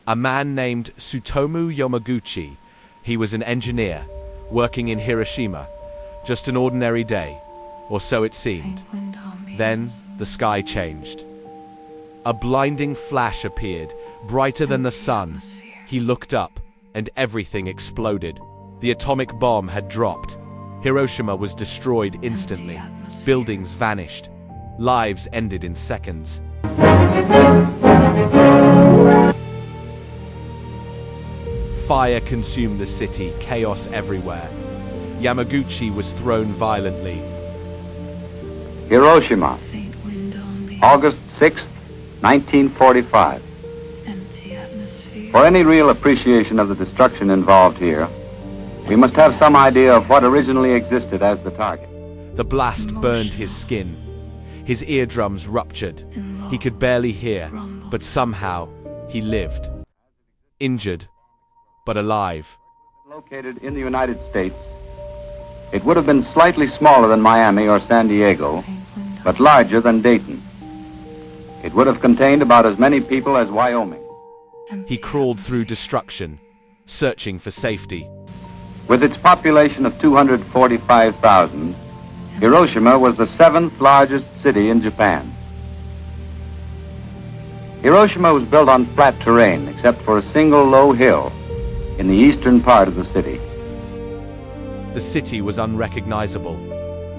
A man named Tsutomu Yomaguchi. He was an engineer, working in Hiroshima. Just an ordinary day, or so it seemed. Then, the sky changed. A blinding flash appeared, brighter than the sun. He looked up, and everything exploded. The atomic bomb had dropped. Hiroshima was destroyed instantly. Buildings vanished. Lives ended in seconds. Fire consumed the city, chaos everywhere. Yamaguchi was thrown violently. Hiroshima, August 6th, 1945. For any real appreciation of the destruction involved here, we must have some idea of what originally existed as the target. The blast burned his skin. His eardrums ruptured. He could barely hear, but somehow he lived. Injured, but alive. Located in the United States, it would have been slightly smaller than Miami or San Diego, but larger than Dayton. It would have contained about as many people as Wyoming. He crawled through destruction, searching for safety. With its population of 245,000, Hiroshima was the 7th largest city in Japan. Hiroshima was built on flat terrain, except for a single low hill in the eastern part of the city. The city was unrecognizable.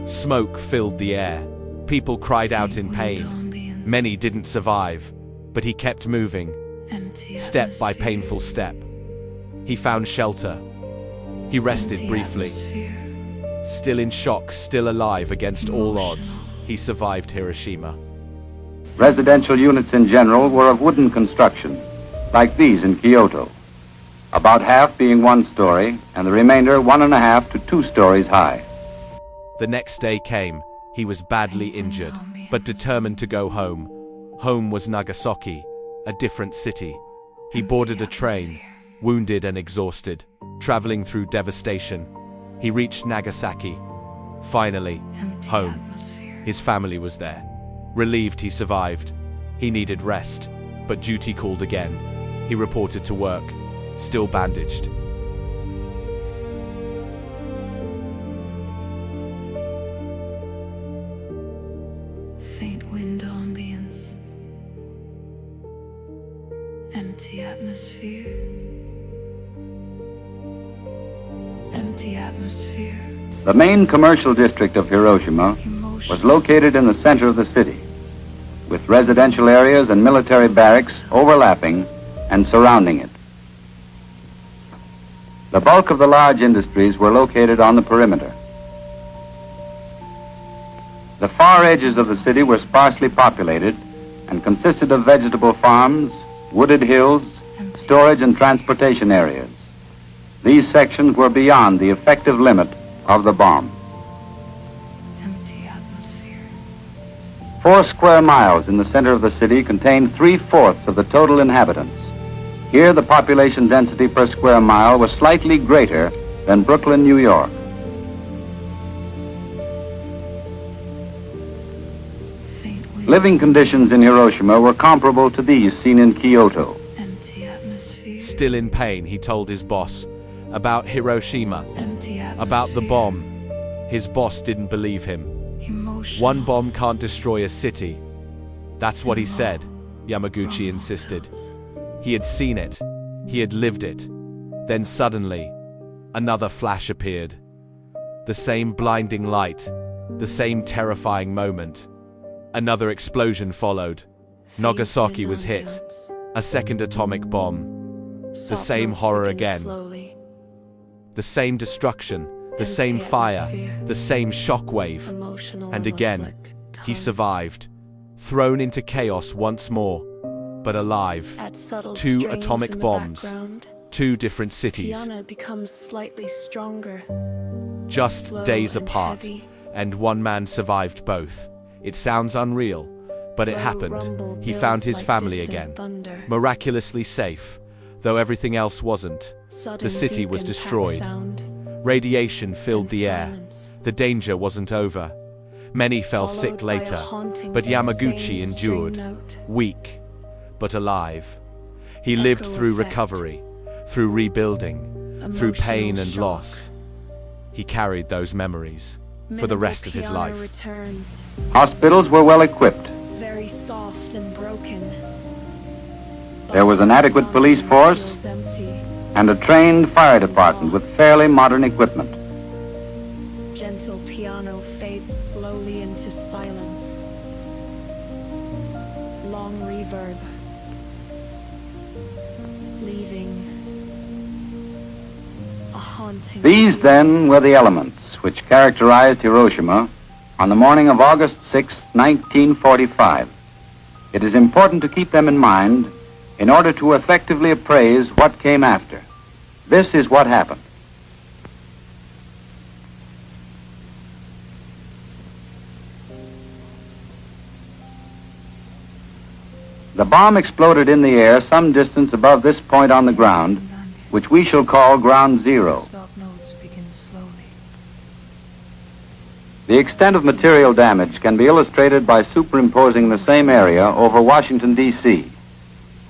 Smoke filled the air. People cried out in pain. Many didn't survive, but he kept moving, step by painful step. He found shelter. He rested briefly. Still in shock, still alive against all odds, he survived Hiroshima. Residential units in general were of wooden construction, like these in Kyoto, about half being 1 story and the remainder 1.5 to 2 stories high. The next day came. He was badly injured, but determined to go home. Home was Nagasaki, a different city. He boarded a train, wounded and exhausted, traveling through devastation. He reached Nagasaki. Finally, home. His family was there. Relieved he survived. He needed rest, but duty called again. He reported to work, still bandaged. Faint wind ambience, empty atmosphere, empty atmosphere. The main commercial district of Hiroshima was located in the center of the city, with residential areas and military barracks overlapping and surrounding it. The bulk of the large industries were located on the perimeter. The far edges of the city were sparsely populated and consisted of vegetable farms, wooded hills, storage and transportation areas. These sections were beyond the effective limit of the bomb. Empty atmosphere. 4 square miles in the center of the city contained 3/4 of the total inhabitants. Here, the population density per square mile was slightly greater than Brooklyn, New York. Living conditions in Hiroshima were comparable to these seen in Kyoto. Empty atmosphere. Still in pain, he told his boss about Hiroshima, Empty atmosphere. about the bomb. His boss didn't believe him. Emotional. 1 bomb can't destroy a city. That's what he said, Yamaguchi insisted. He had seen it. He had lived it. Then suddenly, another flash appeared. The same blinding light, the same terrifying moment. Another explosion followed. Nagasaki was hit. A second atomic bomb. The same horror again. The same destruction, the same fire, the same shockwave. And again, he survived. Thrown into chaos once more, but alive. 2 atomic bombs. 2 different cities. Piano becomes slightly stronger. Just days apart, and one man survived both. It sounds unreal, but it happened. He found his family again, miraculously safe, though everything else wasn't. The city was destroyed. Radiation filled the air. The danger wasn't over. Many fell sick later, but Yamaguchi endured, weak, but alive. He lived Echo through effect. recovery, through rebuilding, through pain Emotional and shock. loss. He carried those memories for the Minimal rest of his piano life. returns, Hospitals were well equipped. very soft and broken. There was an adequate police force Feels empty. and a trained fire department with fairly modern equipment. Gentle piano fades slowly into silence. Long reverb. Leaving a haunting These feeling. then were the elements which characterized Hiroshima on the morning of August 6, 1945. It is important to keep them in mind in order to effectively appraise what came after. This is what happened. The bomb exploded in the air some distance above this point on the ground, which we shall call Ground Zero. Spelt notes begin slowly. The extent of material damage can be illustrated by superimposing the same area over Washington, D.C.,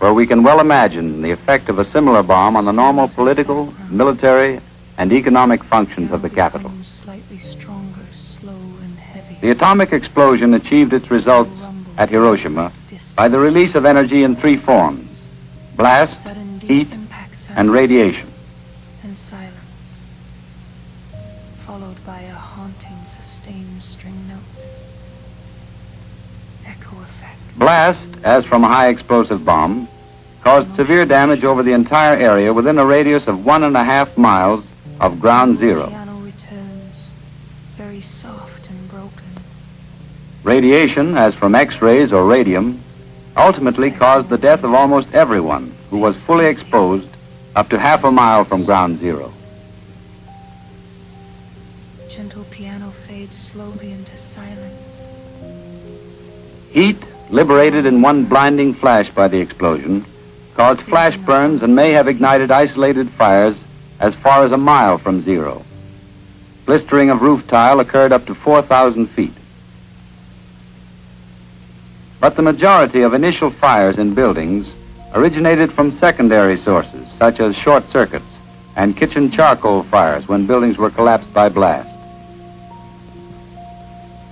where we can well imagine the effect of a similar bomb on the normal political, military, and economic functions of the capital. Becomes slightly stronger, slow and heavy. The atomic explosion achieved its results at Hiroshima by the release of energy in three forms: blast, Sudden deep heat, impact sound and radiation. and silence, followed by a haunting, sustained string note. Echo effect. Blast, as from a high explosive bomb, caused severe damage over the entire area within a radius of 1.5 miles of Ground Zero. Piano returns, very soft and broken. Radiation, as from X-rays or radium, ultimately caused the death of almost everyone who was fully exposed up to 1/2 mile from Ground Zero. Gentle piano fades slowly into silence. Heat, liberated in one blinding flash by the explosion, caused flash burns and may have ignited isolated fires as far as 1 mile from Zero. Blistering of roof tile occurred up to 4,000 feet. But the majority of initial fires in buildings originated from secondary sources, such as short circuits and kitchen charcoal fires when buildings were collapsed by blast.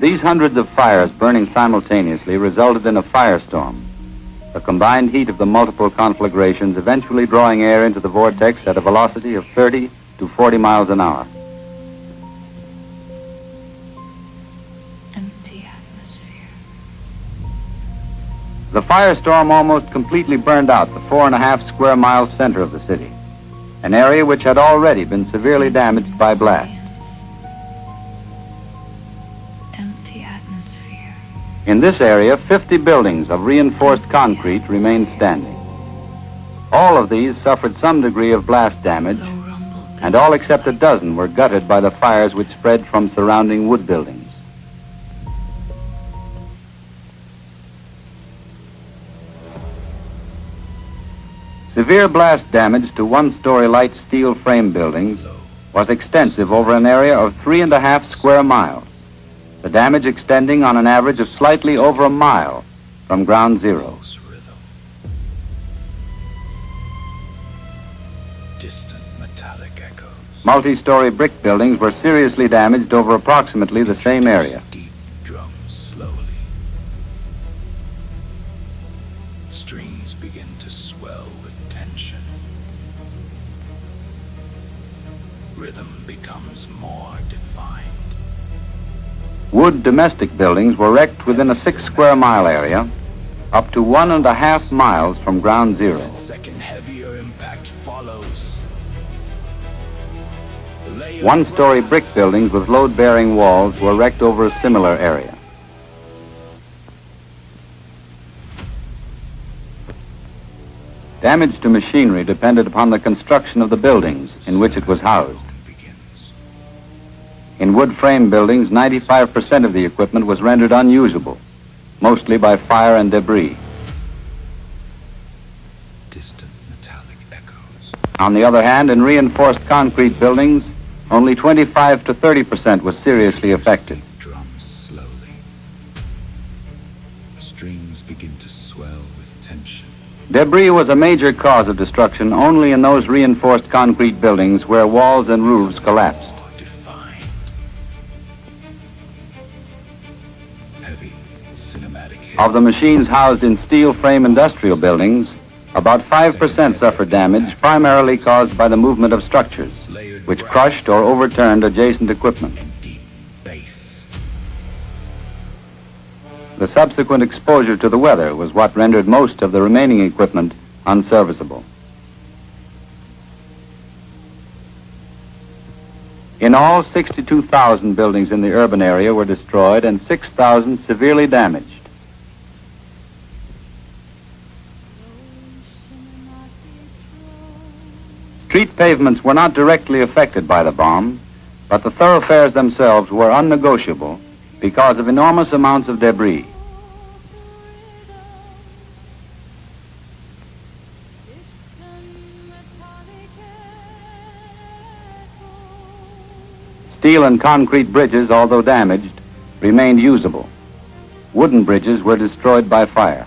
These hundreds of fires burning simultaneously resulted in a firestorm, the combined heat of the multiple conflagrations eventually drawing air into the vortex at a velocity of 30 to 40 miles an hour. Empty atmosphere. The firestorm almost completely burned out the 4.5 square mile center of the city, an area which had already been severely damaged by blast. Empty atmosphere. In this area, 50 buildings of reinforced concrete remained standing. All of these suffered some degree of blast damage, Low rumble. and all except a dozen were gutted by the fires which spread from surrounding wood buildings. Severe blast damage to one-story light steel frame buildings was extensive over an area of 3.5 square miles, the damage extending on an average of slightly over 1 mile from Ground Zero. Rhythm. Distant metallic echoes. Multi-story brick buildings were seriously damaged over approximately the same area. Deep drums slowly. Strings begin to swell with tension. Rhythm becomes more defined. Wood domestic buildings were wrecked within a 6 square mile area, up to 1.5 miles from Ground Zero. A second heavier impact follows. One-story brick buildings with load-bearing walls were wrecked over a similar area. Damage to machinery depended upon the construction of the buildings in which it was housed. Begins. In wood frame buildings, 95% of the equipment was rendered unusable, mostly by fire and debris. Distant metallic echoes. On the other hand, in reinforced concrete buildings, only 25 to 30% was seriously affected. Drums slowly. Strings begin to swell with tension. Debris was a major cause of destruction only in those reinforced concrete buildings where walls and roofs collapsed. More defined. Heavy cinematic hit. Of the machines housed in steel frame industrial buildings, about 5% suffered damage, primarily caused by the movement of structures, which crushed or overturned adjacent equipment. And deep bass. The subsequent exposure to the weather was what rendered most of the remaining equipment unserviceable. In all, 62,000 buildings in the urban area were destroyed and 6,000 severely damaged. Street pavements were not directly affected by the bomb, but the thoroughfares themselves were unnegotiable because of enormous amounts of debris. Steel and concrete bridges, although damaged, remained usable. Wooden bridges were destroyed by fire.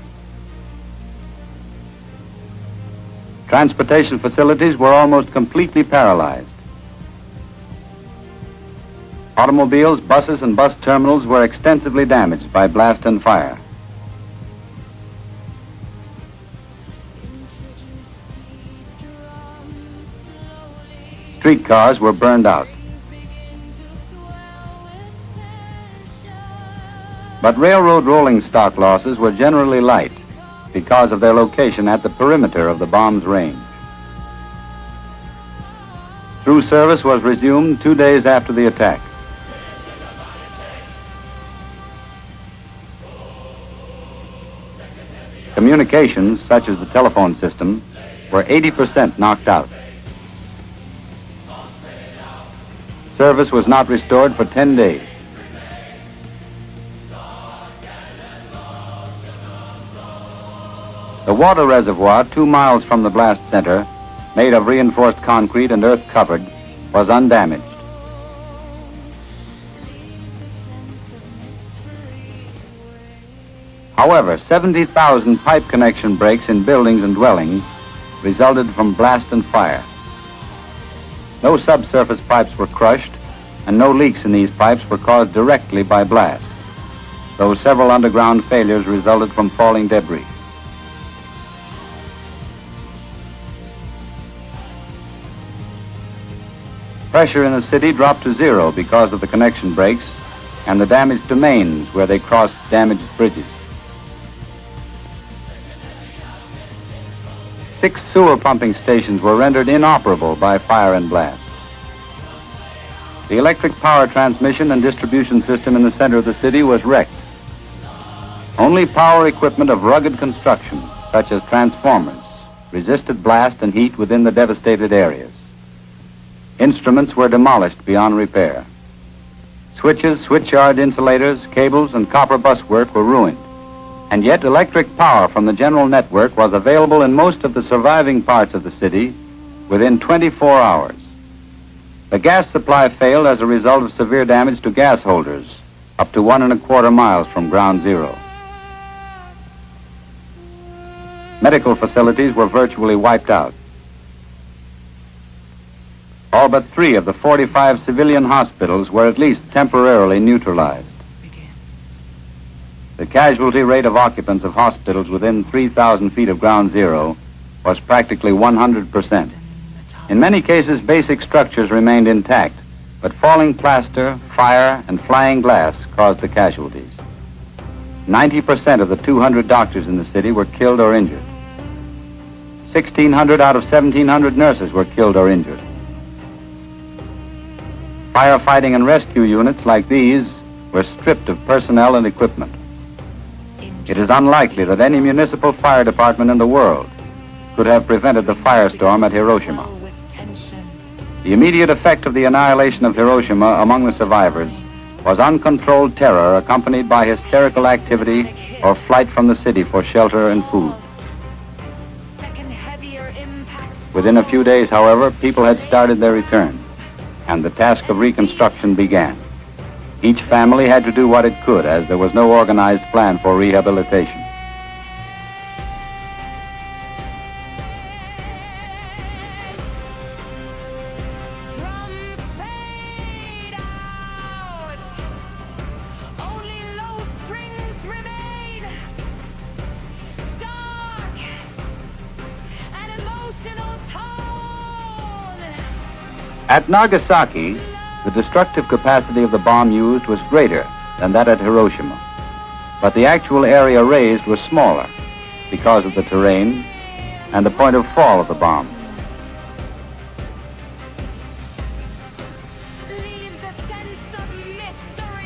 Transportation facilities were almost completely paralyzed. Automobiles, buses, and bus terminals were extensively damaged by blast and fire. Streetcars were burned out. But railroad rolling stock losses were generally light because of their location at the perimeter of the bomb's range. Through service was resumed 2 days after the attack. Communications, such as the telephone system, were 80% knocked out. Service was not restored for 10 days. The water reservoir, 2 miles from the blast center, made of reinforced concrete and earth covered, was undamaged. However, 70,000 pipe connection breaks in buildings and dwellings resulted from blast and fire. No subsurface pipes were crushed, and no leaks in these pipes were caused directly by blast, though several underground failures resulted from falling debris. Pressure in the city dropped to zero because of the connection breaks and the damaged domains where they crossed damaged bridges. 6 sewer pumping stations were rendered inoperable by fire and blast. The electric power transmission and distribution system in the center of the city was wrecked. Only power equipment of rugged construction, such as transformers, resisted blast and heat within the devastated areas. Instruments were demolished beyond repair. Switches, switchyard insulators, cables, and copper buswork were ruined. And yet electric power from the general network was available in most of the surviving parts of the city within 24 hours. The gas supply failed as a result of severe damage to gas holders up to 1¼ miles from ground zero. Medical facilities were virtually wiped out. All but 3 of the 45 civilian hospitals were at least temporarily neutralized. The casualty rate of occupants of hospitals within 3,000 feet of ground zero was practically 100%. In many cases, basic structures remained intact, but falling plaster, fire, and flying glass caused the casualties. 90% of the 200 doctors in the city were killed or injured. 1,600 out of 1,700 nurses were killed or injured. Firefighting and rescue units like these were stripped of personnel and equipment. It is unlikely that any municipal fire department in the world could have prevented the firestorm at Hiroshima. The immediate effect of the annihilation of Hiroshima among the survivors was uncontrolled terror accompanied by hysterical activity or flight from the city for shelter and food. Within a few days, however, people had started their return, and the task of reconstruction began. Each family had to do what it could, as there was no organized plan for rehabilitation. At Nagasaki, the destructive capacity of the bomb used was greater than that at Hiroshima, but the actual area razed was smaller because of the terrain and the point of fall of the bomb.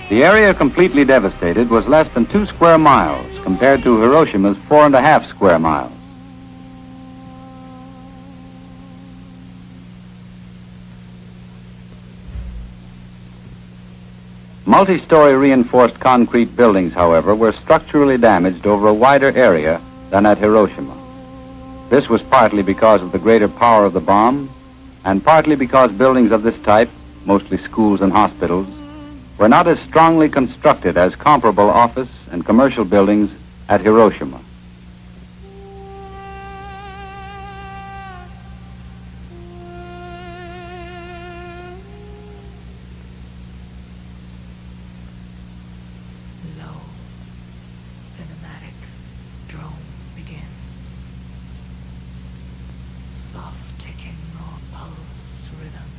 The area completely devastated was less than 2 square miles compared to Hiroshima's 4.5 square miles. Multi-story reinforced concrete buildings, however, were structurally damaged over a wider area than at Hiroshima. This was partly because of the greater power of the bomb, and partly because buildings of this type, mostly schools and hospitals, were not as strongly constructed as comparable office and commercial buildings at Hiroshima. Low, cinematic drone begins. Soft ticking or pulse rhythm.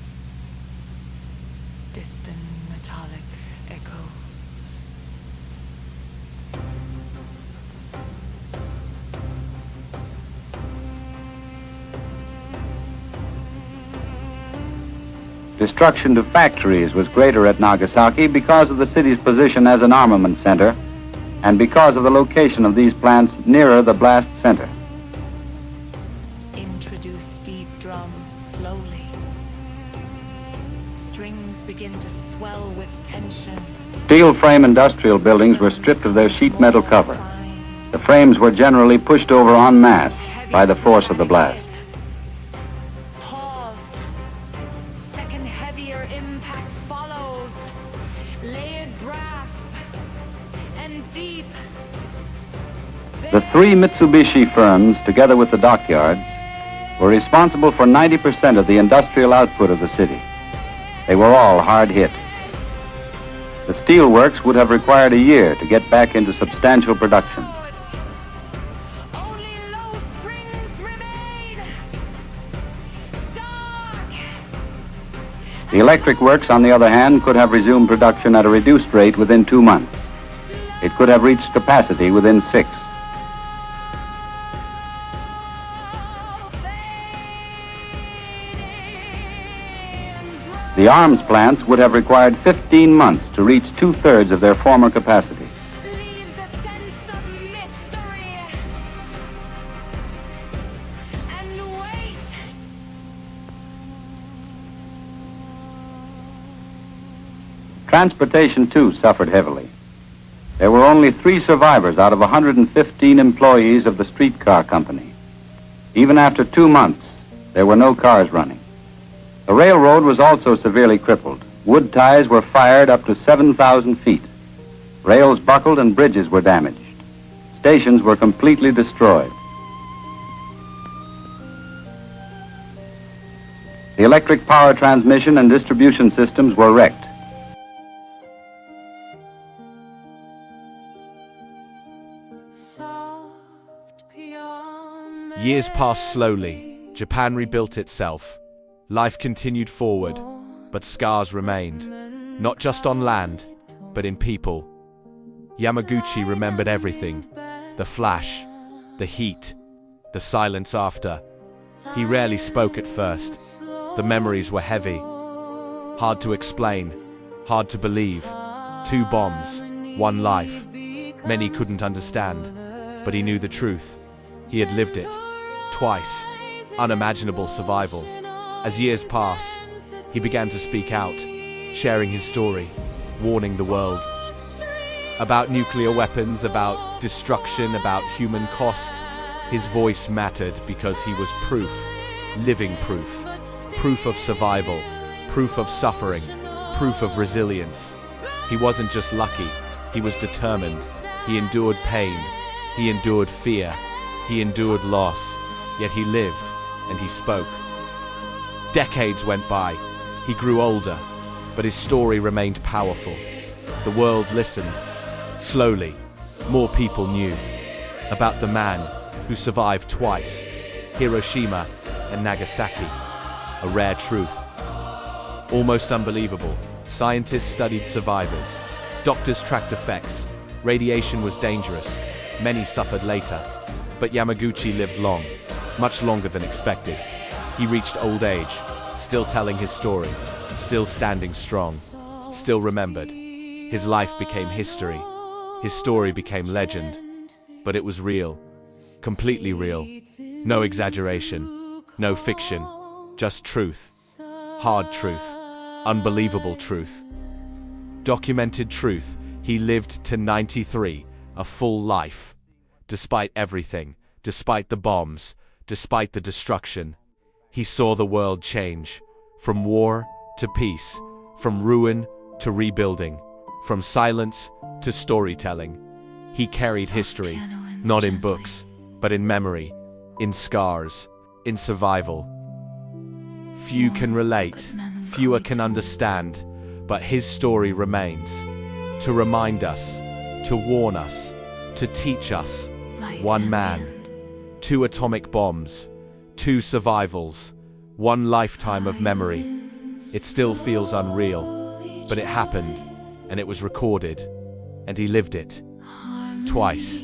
Distant metallic echoes. Destruction to factories was greater at Nagasaki because of the city's position as an armament center and because of the location of these plants nearer the blast center. Introduce deep drums slowly. Strings begin to swell with tension. Steel frame industrial buildings were stripped of their sheet metal cover. The frames were generally pushed over en masse by the force of the blast. Pause. Second heavier impact follows. Layered brass and deep. The 3 Mitsubishi firms, together with the dockyards, were responsible for 90% of the industrial output of the city. They were all hard hit. The steel works would have required a year to get back into substantial production. Only low strings remain. Dark. The electric works, on the other hand, could have resumed production at a reduced rate within 2 months. It could have reached capacity within 6. The arms plants would have required 15 months to reach 2/3 of their former capacity. Leaves a sense of mystery and weight. Transportation, too, suffered heavily. There were only 3 survivors out of 115 employees of the streetcar company. Even after 2 months, there were no cars running. The railroad was also severely crippled. Wood ties were fired up to 7,000 feet. Rails buckled and bridges were damaged. Stations were completely destroyed. The electric power transmission and distribution systems were wrecked. Years passed slowly. Japan rebuilt itself. Life continued forward, but scars remained, not just on land, but in people. Yamaguchi remembered everything: the flash, the heat, the silence after. He rarely spoke at first. The memories were heavy. Hard to explain, hard to believe. 2 bombs, 1 life. Many couldn't understand, but he knew the truth. He had lived it. Twice. Unimaginable survival. As years passed, he began to speak out, sharing his story, warning the world. About nuclear weapons, about destruction, about human cost. His voice mattered because he was proof, living proof. Proof of survival, proof of suffering, proof of resilience. He wasn't just lucky, he was determined. He endured pain, he endured fear, he endured loss, yet he lived and he spoke. Decades went by. He grew older, but his story remained powerful. The world listened. Slowly, more people knew about the man who survived twice, Hiroshima and Nagasaki. A rare truth. Almost unbelievable. Scientists studied survivors. Doctors tracked effects. Radiation was dangerous. Many suffered later. But Yamaguchi lived long, much longer than expected. He reached old age, still telling his story, still standing strong, still remembered. His life became history. His story became legend. But it was real. Completely real. No exaggeration. No fiction. Just truth. Hard truth. Unbelievable truth. Documented truth. He lived to 93, a full life. Despite everything, despite the bombs, despite the destruction, he saw the world change. From war to peace, from ruin to rebuilding, from silence to storytelling. He carried history, not in books, but in memory, in scars, in survival. Few can relate, fewer can understand, but his story remains. To remind us, to warn us, to teach us. One man, 2 atomic bombs, 2 survivals, 1 lifetime of memory. It still feels unreal, but it happened, and it was recorded, and he lived it. Twice.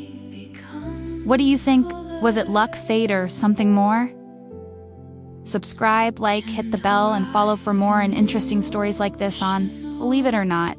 What do you think? Was it luck, fate, or something more? Subscribe, like, hit the bell, and follow for more and interesting stories like this on Believe It or Not.